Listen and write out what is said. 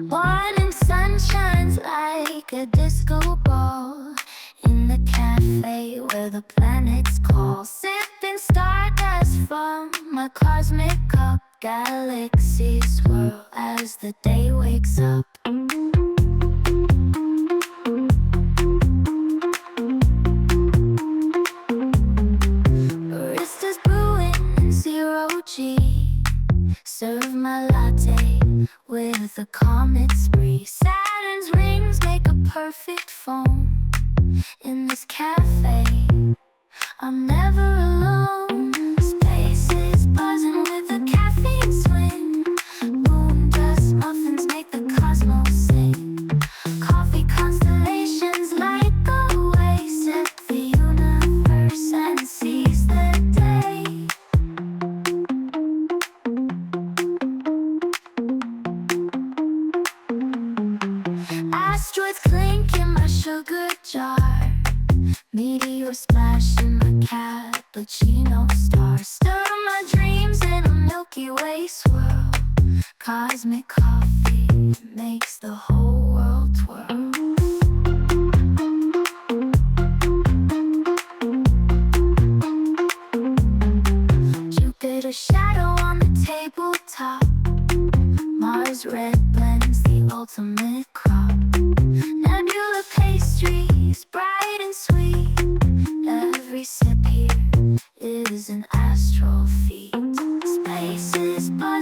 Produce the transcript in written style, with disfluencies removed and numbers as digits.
Morning sun shines like a disco ball in the cafe where the planets call. Sipping stardust from a cosmic cup. Galaxies swirl as the day wakes up. Baristas brewing zero G. Serve my latte with a comet spree. Saturn's rings make a perfect foam. In this cafe, I'm never alone. Space is buzzing with a caffeine swing. Moon dust muffins make the cosmos sing. Coffee constellations light the way. Set the universe and seize the day. Asteroids clink in my sugar jar. Meteor splash in my cappuccino star. Stir my dreams in a Milky Way swirl. Cosmic coffee makes the whole world twirl. Jupiter shadow on the tabletop. Mars red blends the ultimate crop. Nebula pastries bright and sweet. Every sip here is an astral feat. Space is but